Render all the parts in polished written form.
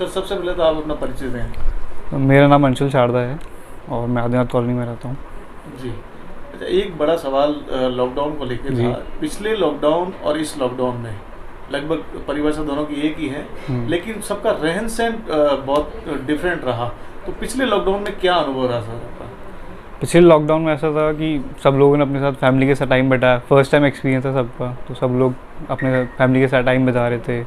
Sir सबसे पहले तो आप अपना परिचय दें। मेरा नाम अंशुल शारदा है और मैं आदिनाथ कॉलोनी में रहता हूँ। जी। अच्छा, एक बड़ा सवाल लॉकडाउन को लेकर था। पिछले लॉकडाउन और इस लॉकडाउन में लगभग परिभाषा दोनों की एक ही है, लेकिन सबका रहन सहन बहुत डिफरेंट रहा। तो पिछले लॉकडाउन में क्या अनुभव रहा सर आपका? पिछले लॉकडाउन में ऐसा था कि सब लोगों ने अपने साथ फैमिली के साथ टाइम बिताया। फर्स्ट टाइम एक्सपीरियंस था सबका, तो सब लोग अपने फैमिली के साथ टाइम बिता रहे थे।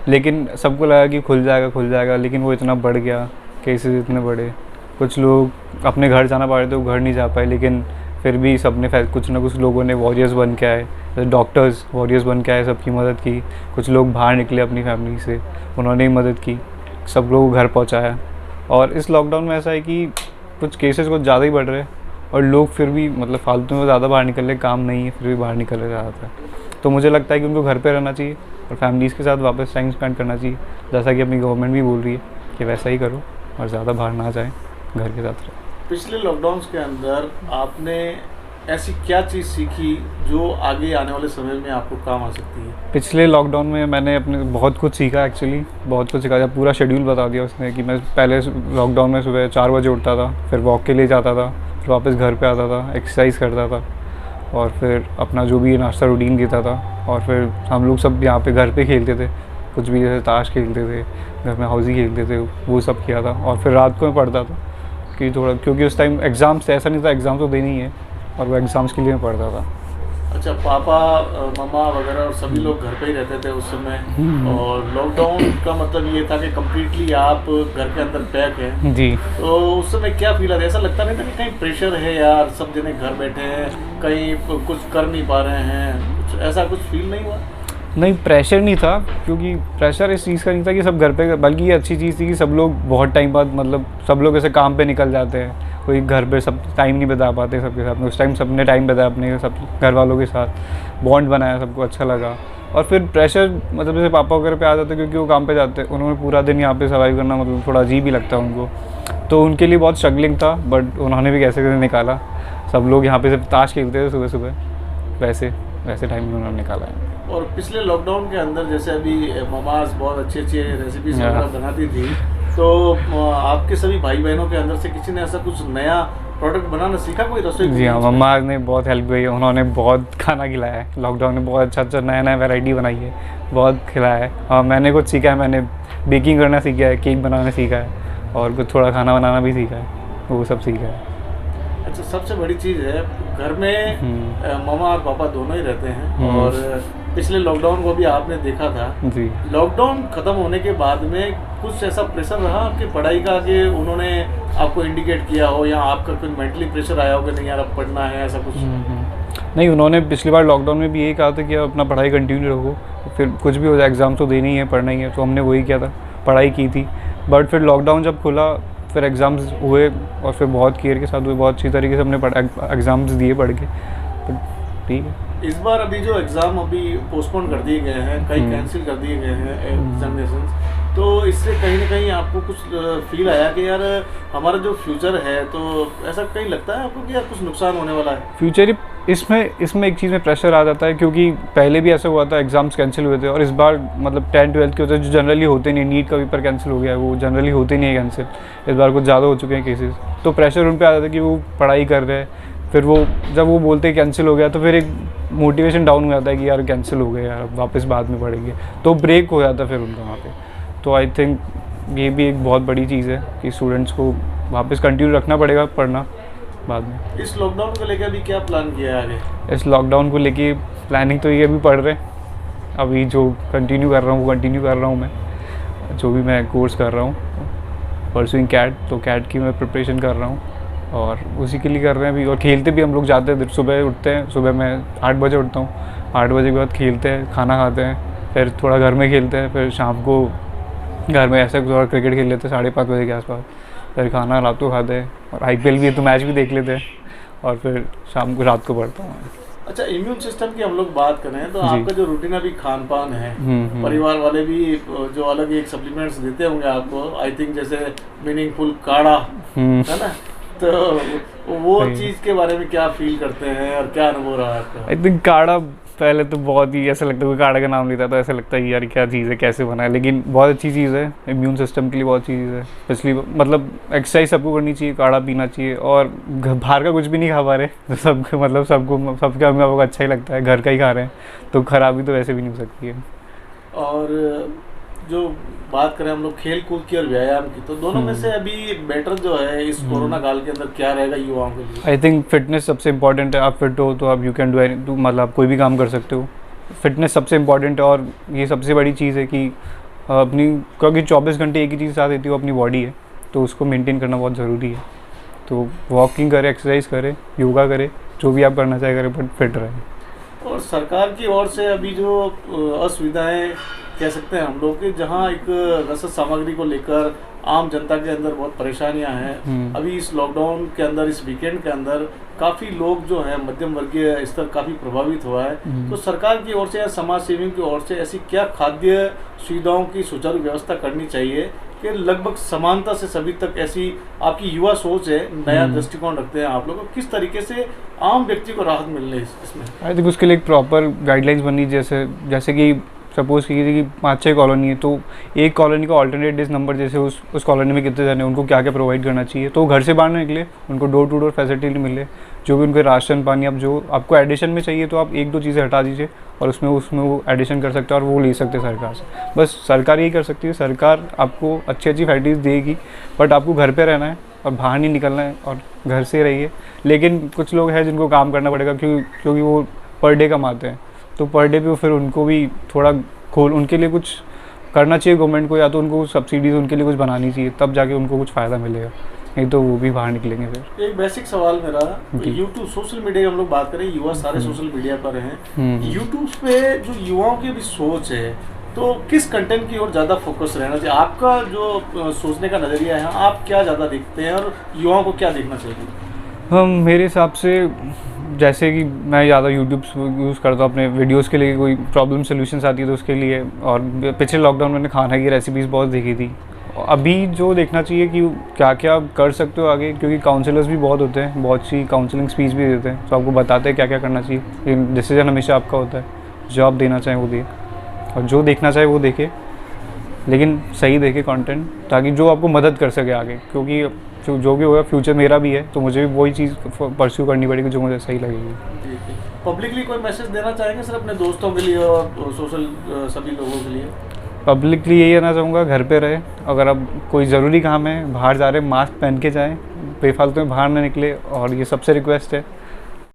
लेकिन सबको लगा कि खुल जाएगा, लेकिन वो इतना बढ़ गया, केसेस इतने बढ़े। कुछ लोग अपने घर जाना पा रहे थे, वो घर नहीं जा पाए, लेकिन फिर भी सबने कुछ ना कुछ लोगों ने वॉरियर्स बन के आए, डॉक्टर्स वॉरियर्स बन के आए, सबकी मदद की। कुछ लोग बाहर निकले अपनी फैमिली से, उन्होंने ही मदद की, सब लोगों को घर पहुँचाया। और इस लॉकडाउन में ऐसा है कि कुछ केसेस कुछ ज़्यादा ही बढ़ रहे हैं और लोग फिर भी मतलब फालतू में ज़्यादा बाहर निकल रहे, काम नहीं है फिर भी बाहर निकल रहे ज़्यादातर। तो मुझे लगता है कि उनको घर पे रहना चाहिए और फैमिलीज़ के साथ वापस टाइम स्पेंड करना चाहिए, जैसा कि अपनी गवर्नमेंट भी बोल रही है कि वैसा ही करो और ज़्यादा बाहर ना जाएं, घर के साथ रहो। पिछले लॉकडाउन्स के अंदर आपने ऐसी क्या चीज़ सीखी जो आगे आने वाले समय में आपको काम आ सकती है? पिछले लॉकडाउन में मैंने अपने बहुत कुछ सीखा, एक्चुअली बहुत कुछ सीखा। जब पूरा शेड्यूल बता दिया उसने कि मैं पहले लॉकडाउन में सुबह 4 बजे उठता था, फिर वॉक के लिए जाता था, फिर वापस घर पे आता था, एक्सरसाइज करता था और फिर अपना जो भी नाश्ता रूटीन देता था। और फिर हम लोग सब यहाँ पे घर पे खेलते थे, कुछ भी जैसे ताश खेलते थे, घर में हाउसी खेलते थे, वो सब किया था। और फिर रात को मैं पढ़ता था कि थोड़ा, क्योंकि उस टाइम एग्ज़ाम्स ऐसा नहीं था, एग्ज़ाम तो देनी ही है, और वो एग्ज़ाम्स के लिए मैं पढ़ता था। अच्छा, पापा मम्मा वगैरह और सभी लोग घर पे ही रहते थे उस समय, और लॉकडाउन का मतलब ये था कि कम्प्लीटली आप घर के अंदर पैक हैं जी। तो उस समय क्या फील आता? ऐसा लगता नहीं था कि कहीं प्रेशर है यार, सब जने घर बैठे हैं, कहीं कुछ कर नहीं पा रहे हैं, कुछ ऐसा कुछ फील नहीं हुआ? नहीं, प्रेशर नहीं था, क्योंकि प्रेशर इस चीज़ का नहीं था कि सब घर पे, बल्कि ये अच्छी चीज़ थी कि सब लोग बहुत टाइम बाद, मतलब सब लोग ऐसे काम पे निकल जाते हैं, कोई घर पे सब टाइम नहीं बिता पाते सबके साथ में। उस टाइम सबने टाइम बिताया अपने सब घर वालों के साथ, बॉन्ड बनाया, सबको अच्छा लगा। और फिर प्रेशर मतलब जैसे पापा वगैरह पे आ जाते, क्योंकि वो काम पे जाते, उन्होंने पूरा दिन यहाँ पे सर्वाइव करना मतलब थोड़ा अजीब ही लगता है उनको, तो उनके लिए बहुत स्ट्रगलिंग था। बट उन्होंने भी कैसे कैसे निकाला। सब लोग यहाँ पे सिर्फ ताश खेलते थे सुबह सुबह, वैसे टाइम में उन्होंने निकाला है। और पिछले लॉकडाउन के अंदर जैसे अभी ममाज बहुत अच्छी रेसिपीज वगैरह बनाती थी, तो आपके सभी भाई बहनों के अंदर से किसी ने ऐसा कुछ नया प्रोडक्ट बनाना सीखा, कोई रसोई? जी हाँ, मम्मा ने बहुत हेल्प की है, उन्होंने बहुत खाना खिलाया है लॉकडाउन में, बहुत अच्छा नया वैरायटी बनाई है, बहुत खिलाया है। और मैंने कुछ सीखा है, मैंने बेकिंग करना सीखा है, केक बनाना सीखा है, और कुछ थोड़ा खाना बनाना भी सीखा है, वो सब सीखा है। अच्छा, सबसे बड़ी चीज़ है घर में मामा और पापा दोनों ही रहते हैं, और पिछले लॉकडाउन को भी आपने देखा था जी। लॉकडाउन ख़त्म होने के बाद में कुछ ऐसा प्रेशर रहा आपकी पढ़ाई का कि उन्होंने आपको इंडिकेट किया हो, या आपका कोई मेंटली प्रेशर आया हो कि नहीं यार अब पढ़ना है, ऐसा कुछ? नहीं, उन्होंने पिछली बार लॉकडाउन में भी यही कहा था कि अपना पढ़ाई कंटिन्यू रखो, फिर कुछ भी हो जाए, एग्ज़ाम तो देनी ही है, पढ़ना ही है, तो हमने वही किया था, पढ़ाई की थी। बट फिर लॉकडाउन जब खुला, फिर एग्ज़ाम्स हुए, और फिर बहुत केयर के साथ हुए, बहुत अच्छी तरीके से हमने एग्ज़ाम्स दिए पढ़ के, तो ठीक है। इस बार अभी जो एग्ज़ाम अभी पोस्टपोन कर दिए गए हैं, कई कैंसिल कर दिए गए हैं एग्जामिनेशन, तो इससे कहीं ना कहीं आपको कुछ फील आया कि यार हमारा जो फ्यूचर है, तो ऐसा कहीं लगता है आपको कि यार कुछ नुकसान होने वाला है फ्यूचर? इसमें एक चीज़ में प्रेशर आ जाता है, क्योंकि पहले भी ऐसा हुआ था, एग्ज़ाम्स कैंसिल हुए थे, और इस बार मतलब 10-12 के होते हैं जो जनरली होते नहीं, नीट का पेपर कैंसिल हो गया है, वो जनरली होते नहीं है कैंसिल, इस बार कुछ ज़्यादा हो चुके हैं केसेस, तो प्रेशर उन पर आ जाता है कि वो पढ़ाई कर रहे हैं, फिर वो जब वो बोलते हैं कैंसिल हो गया, तो फिर एक मोटिवेशन डाउन हो जाता है कि यार कैंसिल हो गया यार, अब वापस बाद में पढ़ेंगे, तो ब्रेक हो जाता है फिर उनका वहाँ पे। तो आई थिंक ये भी एक बहुत बड़ी चीज़ है कि स्टूडेंट्स को वापस कंटिन्यू रखना पड़ेगा पढ़ना बाद में। इस लॉकडाउन को लेकर अभी क्या प्लान किया है आगे? इस लॉकडाउन को लेके प्लानिंग तो ये अभी पढ़ रहे हैं, अभी जो कंटिन्यू कर रहा हूँ वो कंटिन्यू कर रहा हूँ मैं, जो भी मैं कोर्स कर रहा हूँ परसुइंग कैट, तो कैट की मैं प्रिपरेशन कर रहा हूँ, और उसी के लिए कर रहे हैं अभी। और खेलते भी हम लोग जाते हैं, सुबह उठते हैं, सुबह मैं 8 बजे उठता हूँ, 8 बजे के बाद खेलते हैं, खाना खाते हैं, फिर थोड़ा घर में खेलते हैं, फिर शाम को घर में ऐसे थोड़ा क्रिकेट खेल लेते हैं 5:30 बजे के आसपास, फिर खाना रात को खाते हैं, और IPL भी है तो मैच भी देख लेते हैं, और फिर शाम को रात को पढ़ता हूँ। अच्छा, इम्यून सिस्टम की हम लोग बात करें तो आपका जो रूटीन अभी खान पान है, परिवार वाले भी जो अलग एक सप्लीमेंट्स देते होंगे आपको, आई थिंक जैसे मीनिंगफुल काढ़ा है ना, तो वो चीज़ के बारे में क्या फील करते हैं और क्या अनुभव रहा है आपका? आई थिंक काढ़ा पहले तो बहुत ही ऐसा लगता है, कोई काढ़ा का नाम लेता तो ऐसा लगता है यार क्या चीज़ है, कैसे बना है, लेकिन बहुत अच्छी चीज़ है, इम्यून सिस्टम के लिए बहुत अच्छी चीज़ है। इसलिए मतलब एक्सरसाइज सबको करनी चाहिए, काढ़ा पीना चाहिए, और बाहर का कुछ भी नहीं खा पा रहे सबको, मतलब सबके अम्मी पापा को अच्छा ही लगता है, घर का ही खा रहे हैं, तो खराबी तो वैसे भी नहीं हो सकती है। और जो बात करें हम लोग खेल कूद की और व्यायाम की, तो दोनों में से अभी बेटर जो है इस कोरोना काल के अंदर क्या रहेगा युवाओं के लिए? आई थिंक फिटनेस सबसे इम्पॉर्टेंट है। आप फिट हो तो आप यू कैन डू मतलब आप कोई भी काम कर सकते हो। फिटनेस सबसे इम्पॉर्टेंट है, और ये सबसे बड़ी चीज़ है कि अपनी, क्योंकि 24 घंटे एक ही चीज़ साथ देती है, वो अपनी बॉडी है, तो उसको मेंटेन करना बहुत ज़रूरी है। तो वॉकिंग करें, एक्सरसाइज करें, योगा करें, जो भी आप करना चाहे करें, बट फिट रहें। और सरकार की ओर से अभी जो असुविधाएं कह सकते हैं हम लोग कि जहां एक रसद सामग्री को लेकर आम जनता के अंदर बहुत परेशानियां हैं। अभी इस लॉकडाउन के अंदर, इस वीकेंड के अंदर काफ़ी लोग जो हैं मध्यम वर्गीय स्तर काफ़ी प्रभावित हुआ है। तो सरकार की ओर से या समाज सेवियों की ओर से ऐसी क्या खाद्य सुविधाओं की सुचारू व्यवस्था करनी चाहिए कि लगभग समानता से सभी तक, ऐसी आपकी युवा सोच है, नया दृष्टिकोण रखते हैं आप लोग, किस तरीके से आम व्यक्ति को राहत मिलने इसमें? आई थिंक उसके लिए एक प्रॉपर गाइडलाइंस बननी, जैसे कि सपोज़ कीजिए कि 5-6 कॉलोनी है, तो एक कॉलोनी का ऑल्टरनेट डेज नंबर, जैसे उस कॉलोनी में कितने जने, उनको क्या क्या प्रोवाइड करना चाहिए, तो घर से बाहर ना निकले, उनको डोर टू डोर फैसिलिटी मिले, जो भी उनके राशन पानी, अब जो आपको एडिशन में चाहिए तो आप 1-2 चीज़ें हटा दीजिए, और उसमें वो एडिशन कर सकते हैं, और वो ले सकते हैं सरकार से। बस सरकार यही कर सकती है, सरकार आपको अच्छी अच्छी फैसिलिटीज़ देगी, बट आपको घर पर रहना है और बाहर नहीं निकलना है, और घर से रहिए। लेकिन कुछ लोग हैं जिनको काम करना पड़ेगा, क्योंकि वो पर डे कमाते हैं, तो पर डे पे फिर उनको भी थोड़ा उनके लिए कुछ करना चाहिए गवर्नमेंट को, या तो उनको सब्सिडीज़ उनके लिए कुछ बनानी चाहिए, तब जाके उनको कुछ फ़ायदा मिलेगा, नहीं तो वो भी बाहर निकलेंगे। फिर एक बेसिक सवाल मेरा, यूट्यूब, सोशल मीडिया की हम लोग बात करें, युवा सारे सोशल मीडिया पर हैं, यूट्यूब पे जो युवाओं की भी सोच है, तो किस कंटेंट की ओर ज़्यादा फोकस रहना चाहिए? आपका जो सोचने का नज़रिया है, आप क्या ज़्यादा देखते हैं और युवाओं को क्या देखना चाहिए? मेरे हिसाब से, जैसे कि मैं ज़्यादा यूट्यूब यूज़ करता हूँ अपने वीडियोस के लिए, कोई प्रॉब्लम सॉल्यूशंस आती है तो उसके लिए, और पिछले लॉकडाउन में मैंने खाना की रेसिपीज़ बहुत देखी थी। अभी जो देखना चाहिए कि क्या क्या कर सकते हो आगे, क्योंकि काउंसलर्स भी बहुत होते हैं, बहुत सी काउंसलिंग स्पीच भी देते हैं, तो आपको बताते हैं क्या क्या करना चाहिए, लेकिन डिसीजन हमेशा आपका होता है, जो आप देना चाहें वो दिए, और जो देखना चाहे वो देखे, लेकिन सही देखे कंटेंट, ताकि जो आपको मदद कर सके आगे, क्योंकि जो भी होगा फ्यूचर मेरा भी है, तो मुझे भी वही चीज़ परस्यू करनी पड़ेगी जो मुझे सही लगेगी। पब्लिकली कोई मैसेज देना चाहेंगे सर अपने दोस्तों के लिए और सोशल सभी लोगों के लिए? पब्लिकली यही कहना चाहूँगा, घर पे रहे, अगर अब कोई ज़रूरी काम है, बाहर जा रहे हैं, मास्क पहन के जाएँ, बेफालतू में बाहर ना निकले, और ये सबसे रिक्वेस्ट है।